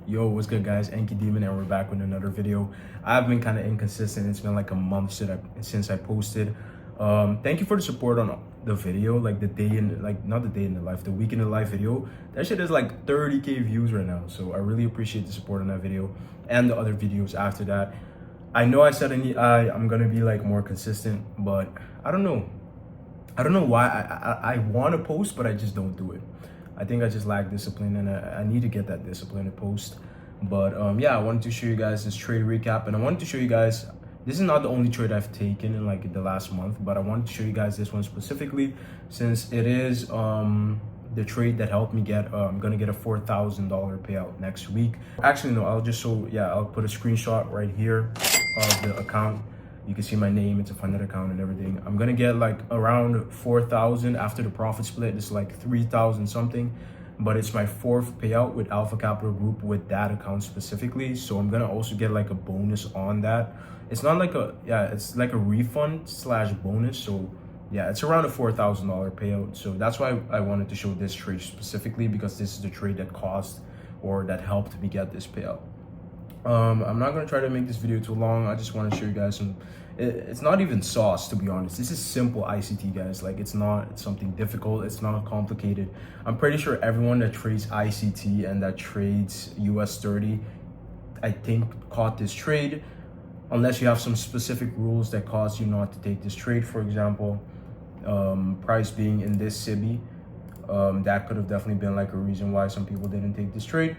Yo, what's good, guys? Enki Demon, and we're back with another video. I've been kind of inconsistent. It's been like a month since I posted. Thank you for the support on the video, like the day in, like not the day in the life, the week in the life video. That shit is like 30K views right now, so I really appreciate the support on that video and the other videos after that. I know I said I'm gonna be like more consistent, but I don't know. I don't know why I want to post, but I just don't do it. I think I just lack discipline, and I need to get that discipline to post. But yeah, I wanted to show you guys this trade recap, and I wanted to show you guys, this is not the only trade I've taken in like the last month, but I wanted to show you guys this one specifically since it is the trade that helped me get I'm gonna get a $4,000 payout next week. Actually, no, I'll just show, yeah, I'll put a screenshot right here of the account. You can see my name, it's a funded account and everything. I'm gonna get like around 4,000 after the profit split. It's like 3,000 something, but it's my fourth payout with Alpha Capital Group with that account specifically. So I'm gonna also get like a bonus on that. It's not like a, yeah, it's like a refund slash bonus. So yeah, it's around a $4,000 payout. So that's why I wanted to show this trade specifically, because this is the trade that caused or that helped me get this payout. I'm not gonna try to make this video too long. I just want to show you guys some, it's not even sauce, to be honest. This is simple ICT, guys. Like, it's something difficult, it's not complicated. I'm pretty sure everyone that trades ICT and that trades US 30, I think, caught this trade, unless you have some specific rules that cause you not to take this trade. For example, price being in this SIBI, that could have definitely been like a reason why some people didn't take this trade.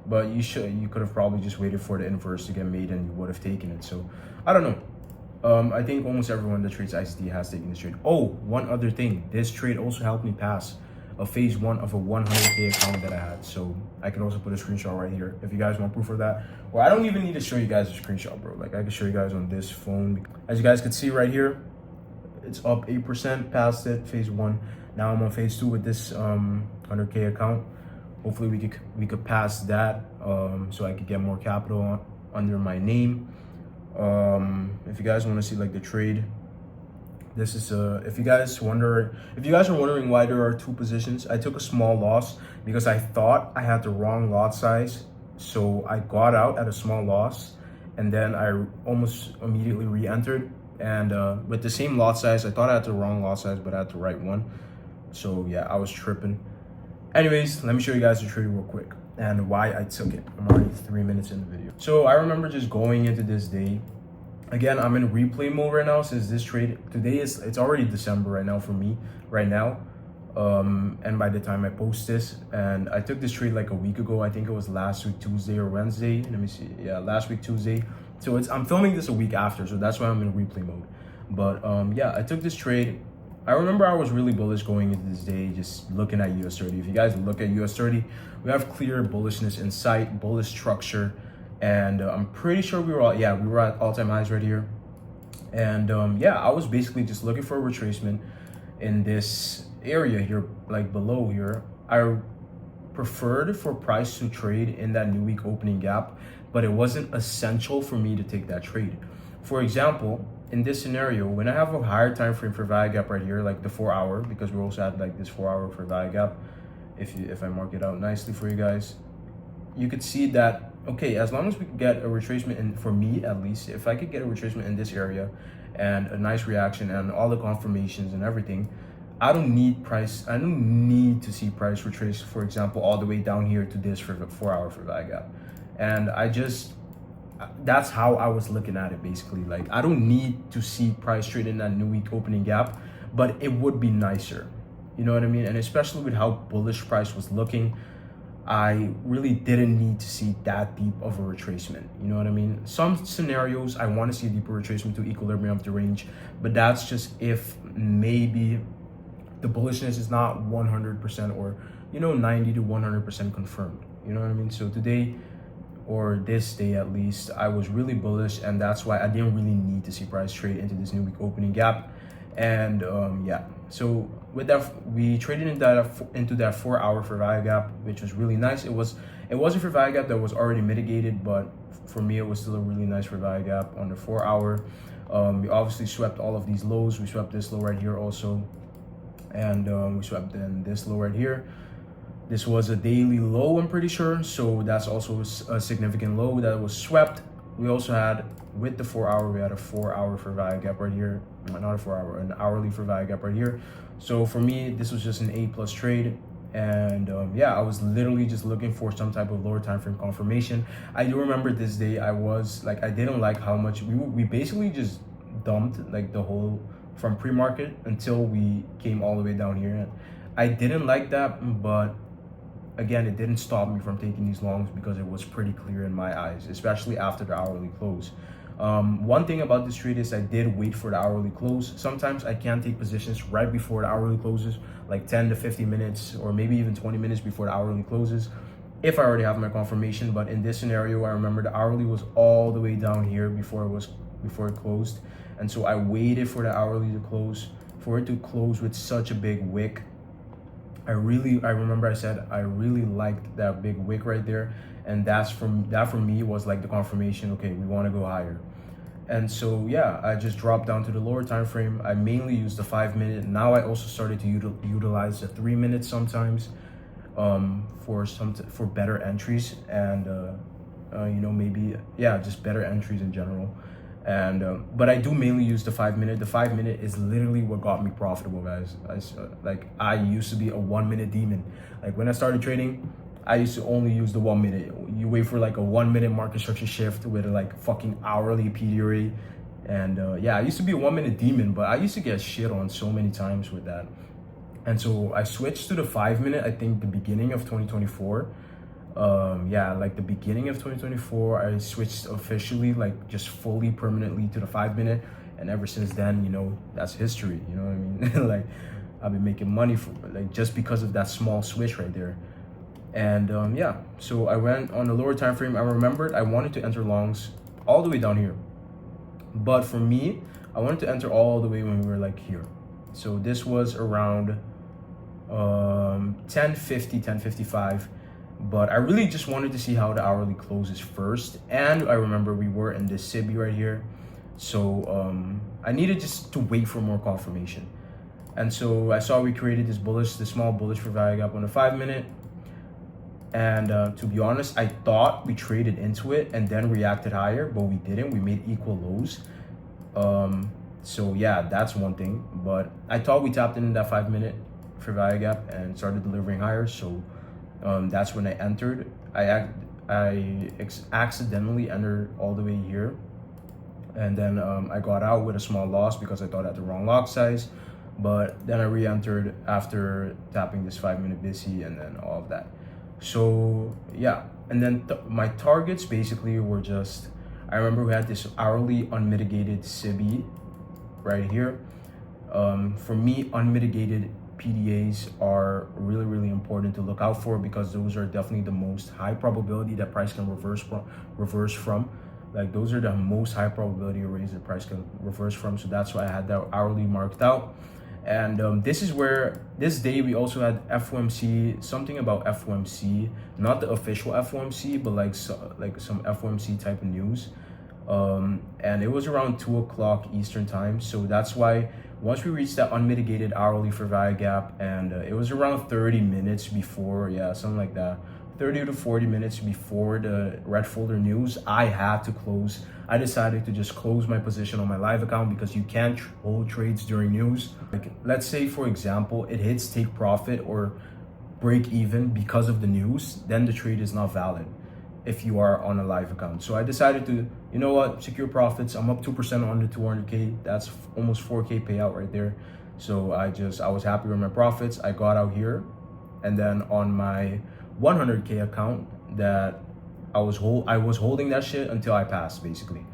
But you could have probably just waited for the inverse to get made and you would have taken it. So I don't know. I think almost everyone that trades ICT has taken this trade. Oh, one other thing, this trade also helped me pass a phase 1 of a 100K account that I had. So I can also put a screenshot right here if you guys want proof of that. Or I don't even need to show you guys a screenshot, bro. Like, I can show you guys on this phone. As you guys can see right here, it's up 8%, past it, phase 1. Now I'm on phase 2 with this 100K account. Hopefully we could pass that, so I could get more capital under my name. If you guys want to see like the trade, this is if you guys are wondering why there are two positions, I took a small loss because I thought I had the wrong lot size. So I got out at a small loss, and then I almost immediately re-entered. And with the same lot size, I thought I had the wrong lot size, but I had the right one. So yeah, I was tripping. Anyways, let me show you guys the trade real quick and why I took it. I'm already 3 minutes in the video. So I remember just going into this day. Again, I'm in replay mode right now since this trade today it's already December right now for me right now. And by the time I post this, and I took this trade like a week ago. I think it was last week Tuesday or Wednesday. Let me see. Yeah, last week Tuesday. So I'm filming this a week after, so that's why I'm in replay mode. But yeah, I took this trade. I remember I was really bullish going into this day, just looking at US 30. If you guys look at US 30, we have clear bullishness in sight, bullish structure, and I'm pretty sure we were at all-time highs right here. And yeah, I was basically just looking for a retracement in this area here, like below here. I preferred for price to trade in that new week opening gap, but it wasn't essential for me to take that trade. For example, in this scenario, when I have a higher time frame for value gap right here, like the 4 hour, because we also had like this 4 hour for value gap, if I mark it out nicely for you guys, you could see that, okay, as long as we could get a retracement in, for me at least, if I could get a retracement in this area and a nice reaction and all the confirmations and everything, I don't need to see price retrace, for example, all the way down here to this for 4 hour for value gap. And that's how I was looking at it, basically. Like, I don't need to see price trade in that new week opening gap, but it would be nicer, you know what I mean? And especially with how bullish price was looking, I really didn't need to see that deep of a retracement, you know what I mean? Some scenarios I want to see a deeper retracement to equilibrium of the range, but that's just if maybe the bullishness is not 100% or 90 to 100% confirmed, you know what I mean? So today, or this day at least, I was really bullish, and that's why I didn't really need to see price trade into this new week opening gap. And yeah, so with that, we traded into that 4 hour for value gap, which was really nice. It wasn't for value gap that was already mitigated, but for me it was still a really nice for value gap on the 4 hour. We obviously swept all of these lows. We swept this low right here also, and we swept then this low right here. This was a daily low, I'm pretty sure, so that's also a significant low that was swept. We also had, with the 4 hour, we had a 4 hour for value gap right here. Not a 4 hour, an hourly for value gap right here. So for me, this was just an A plus trade. And yeah, I was literally just looking for some type of lower time frame confirmation. I do remember this day, I was like, I didn't like how much we basically just dumped like the whole from pre-market until we came all the way down here. And I didn't like that, but again, it didn't stop me from taking these longs because it was pretty clear in my eyes, especially after the hourly close. One thing about this trade is I did wait for the hourly close. Sometimes I can take positions right before the hourly closes, like 10 to 50 minutes or maybe even 20 minutes before the hourly closes, if I already have my confirmation. But in this scenario, I remember the hourly was all the way down here before it closed. And so I waited for the hourly to close, for it to close with such a big wick. I remember I said I really liked that big wick right there, and that for me was like the confirmation, okay, we want to go higher. And so yeah, I just dropped down to the lower time frame. I mainly used the 5 minute. Now I also started to utilize the 3 minutes sometimes for better entries, and maybe, yeah, just better entries in general. And but I do mainly use the 5 minute. The 5 minute is literally what got me profitable, guys. I used to be a 1 minute demon. Like when I started trading, I used to only use the 1 minute. You wait for like a 1 minute market structure shift with a like fucking hourly PDRA. And yeah, I used to be a 1 minute demon, but I used to get shit on so many times with that. And so I switched to the 5 minute, I think the beginning of 2024. Yeah, like the beginning of 2024, I switched officially, like just fully permanently to the 5 minute. And ever since then, that's history, you know what I mean? Like I've been making money for like just because of that small switch right there. And yeah, so I went on the lower time frame. I remembered I wanted to enter longs all the way down here, but for me, I wanted to enter all the way when we were like here. So this was around 10:50, 10:55, but I really just wanted to see how the hourly closes first. And I remember we were in this SIBI right here, so I needed just to wait for more confirmation. And so I saw we created this small bullish for value gap on the 5 minute. And to be honest, I thought we traded into it and then reacted higher, but we didn't. We made equal lows. So yeah, that's one thing. But I thought we tapped in that 5 minute for value gap and started delivering higher. So that's when I entered. I accidentally entered all the way here, and then I got out with a small loss because I thought I had the wrong lot size. But then I re-entered after tapping this 5 minute BC and then all of that. So yeah, and then my targets basically were just, I remember we had this hourly unmitigated SIBI right here. For me, unmitigated PDAs are really, really important to look out for because those are definitely the most high probability that price can reverse from. Like those are the most high probability arrays that price can reverse from. So that's why I had that hourly marked out. And this is where this day we also had FOMC, something about FOMC, not the official FOMC, but like some FOMC type of news. And it was around 2 o'clock Eastern time. So that's why once we reached that unmitigated hourly for value gap, and it was around 30 minutes before, yeah, something like that, 30 to 40 minutes before the red folder news, I had to close. I decided to just close my position on my live account because you can't hold trades during news. Like, let's say, for example, it hits take profit or break even because of the news, then the trade is not valid if you are on a live account. So I decided to, you know what, secure profits. I'm up 2% on the 200K. That's almost 4K payout right there. So I was happy with my profits. I got out here, and then on my 100K account that I was holding that shit until I passed, basically,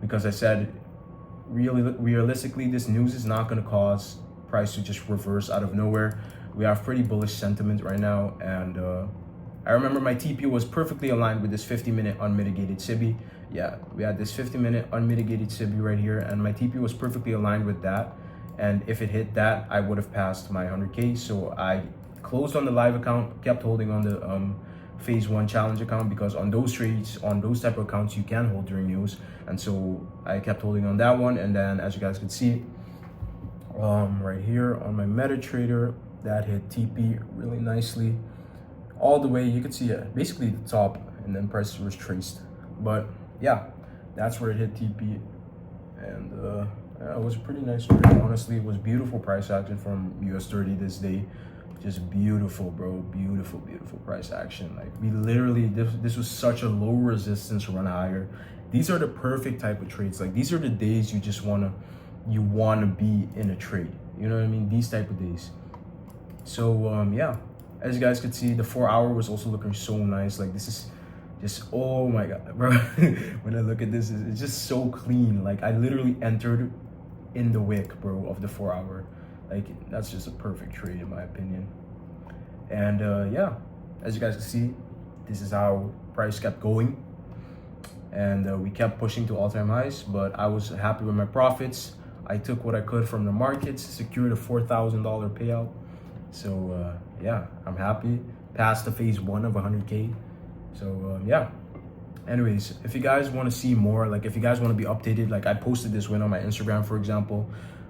because I said realistically this news is not going to cause price to just reverse out of nowhere. We have pretty bullish sentiment right now, and I remember my TP was perfectly aligned with this 50-minute unmitigated SIBI. Yeah, we had this 50-minute unmitigated SIBI right here, and my TP was perfectly aligned with that. And if it hit that, I would have passed my 100K. So I closed on the live account, kept holding on the phase 1 challenge account, because on those trades, on those type of accounts, you can hold during news. And so I kept holding on that one. And then as you guys can see, right here on my MetaTrader, that hit TP really nicely. all the way. You could see basically the top, and then price was traced. But yeah, that's where it hit TP, and yeah, it was a pretty nice trade. Honestly, it was beautiful price action from US 30 this day. Just beautiful, bro. Beautiful, beautiful price action. Like we literally, this was such a low resistance run higher. These are the perfect type of trades. Like these are the days you wanna be in a trade. You know what I mean? These type of days. So yeah, as you guys could see, the 4 hour was also looking so nice. Like this is just, oh my god, bro. When I look at this, it's just so clean. Like I literally entered in the wick, bro, of the 4 hour. Like that's just a perfect trade in my opinion. And yeah, as you guys can see, this is how price kept going, and we kept pushing to all-time highs. But I was happy with my profits. I took what I could from the markets, secured a $4,000 payout. So yeah, I'm happy. Passed the phase 1 of 100K. So yeah. Anyways, if you guys want to see more, like if you guys want to be updated, like I posted this win on my Instagram, for example,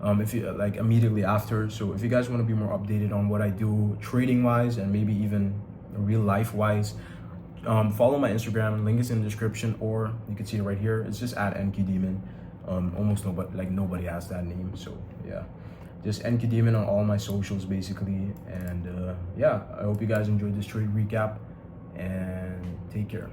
if you like immediately after. So if you guys want to be more updated on what I do trading wise and maybe even real life wise, follow my Instagram. Link is in the description, or you can see it right here. It's just at NQDemon. Almost nobody has that name. So yeah, just NQDemon on all my socials basically. And yeah, I hope you guys enjoyed this trade recap, and take care.